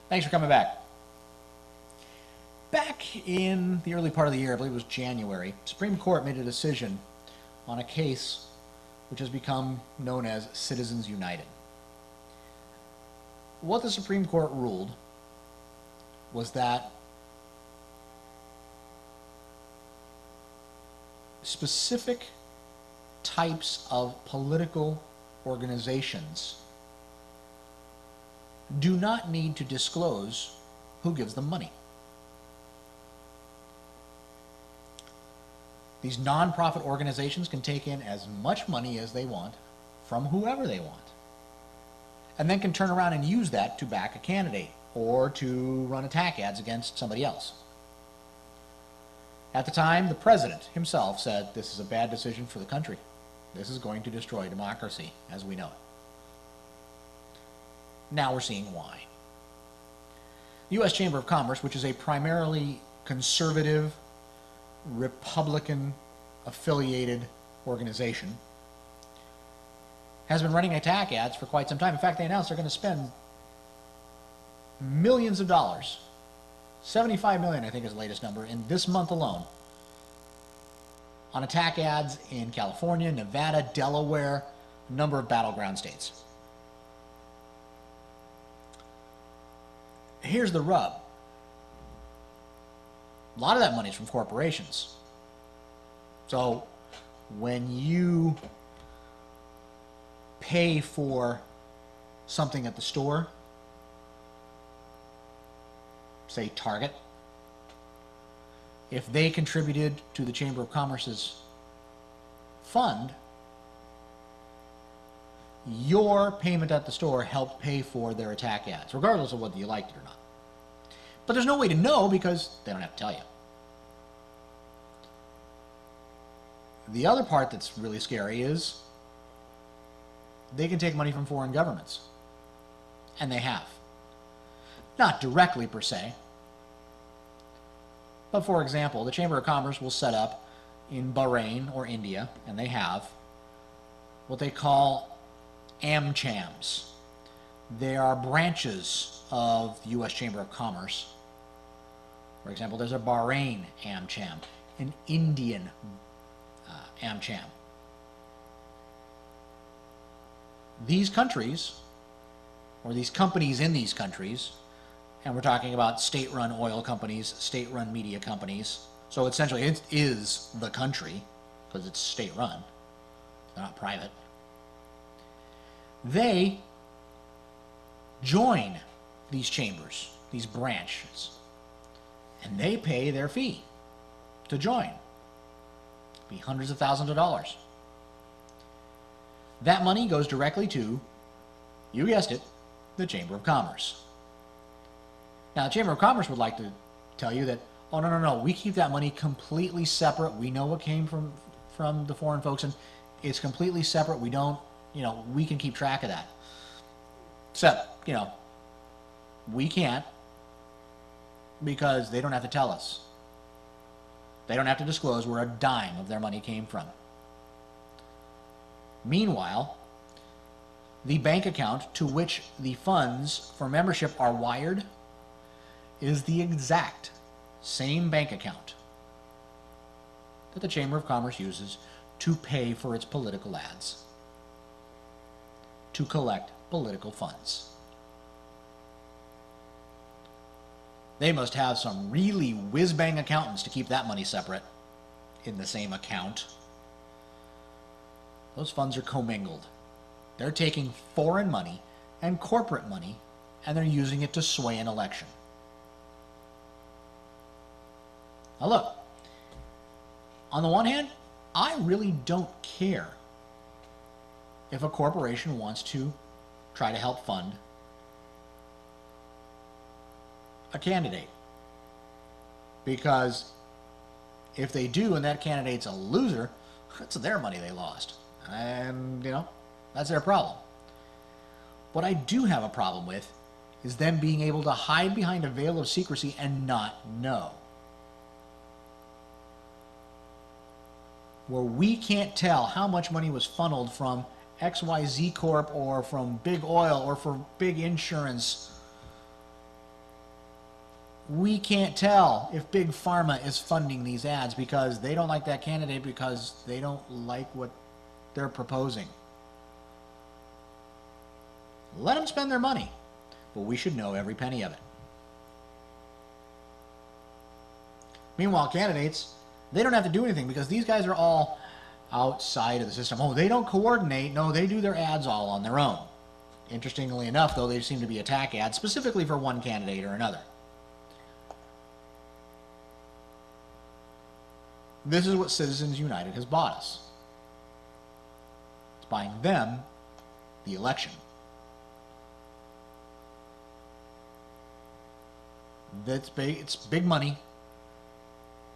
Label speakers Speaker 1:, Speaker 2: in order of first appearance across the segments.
Speaker 1: Thanks for coming back. Back in the early part of the year, I believe it was January, Supreme Court made a decision on a case which has become known as Citizens United. What the Supreme Court ruled was that specific types of political organizations do not need to disclose who gives them money. These nonprofit organizations can take in as much money as they want from whoever they want, and then can turn around and use that to back a candidate or to run attack ads against somebody else. At the time, the president himself said, "This is a bad decision for the country. This is going to destroy democracy as we know it." Now we're seeing why. The U.S. Chamber of Commerce, which is a primarily conservative, Republican-affiliated organization, has been running attack ads for quite some time. In fact, they announced they're going to spend millions of dollars, 75 million I think is the latest number, in this month alone, on attack ads in California, Nevada, Delaware, a number of battleground states. Here's the rub. A lot of that money is from corporations. So when you pay for something at the store, say Target, if they contributed to the Chamber of Commerce's fund, your payment at the store helped pay for their attack ads, regardless of whether you liked it or not. But there's no way to know because they don't have to tell you. The other part that's really scary is they can take money from foreign governments. And they have. Not directly per se. But for example, the Chamber of Commerce will set up in Bahrain or India, and they have, what they call AmChams. They are branches of the U.S. Chamber of Commerce. For example, there's a Bahrain AmCham, an Indian AmCham. These countries, or these companies in these countries, and we're talking about state-run oil companies, state-run media companies, so essentially it is the country, because it's state-run, they're not private. They join these chambers, these branches, and they pay their fee to join. It'd be hundreds of thousands of dollars. That money goes directly to, you guessed it, the Chamber of Commerce. Now, the Chamber of Commerce would like to tell you that, oh, no, we keep that money completely separate. We know what came from the foreign folks, and it's completely separate. We don't, we can keep track of that. Except, we can't, because they don't have to tell us. They don't have to disclose where a dime of their money came from. Meanwhile, the bank account to which the funds for membership are wired is the exact same bank account that the Chamber of Commerce uses to pay for its political ads, to collect political funds. They must have some really whiz-bang accountants to keep that money separate in the same account. Those funds are commingled. They're taking foreign money and corporate money, and they're using it to sway an election. Now look, on the one hand, I really don't care if a corporation wants to try to help fund a candidate. Because if they do and that candidate's a loser, it's their money they lost. And, that's their problem. What I do have a problem with is them being able to hide behind a veil of secrecy and not know. Where we can't tell how much money was funneled from XYZ Corp or from big oil or from big insurance we can't tell if Big Pharma is funding these ads because they don't like that candidate because they don't like what they're proposing. Let them spend their money, but we should know every penny of it. Meanwhile, candidates, they don't have to do anything because these guys are all outside of the system. Oh, they don't coordinate. No, they do their ads all on their own. Interestingly enough, though, they seem to be attack ads specifically for one candidate or another. This is what Citizens United has bought us. It's buying them the election. That's big, it's big money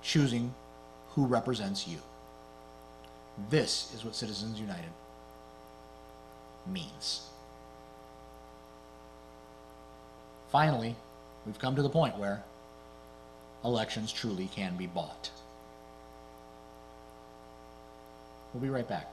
Speaker 1: choosing who represents you. This is what Citizens United means. Finally, we've come to the point where elections truly can be bought. We'll be right back.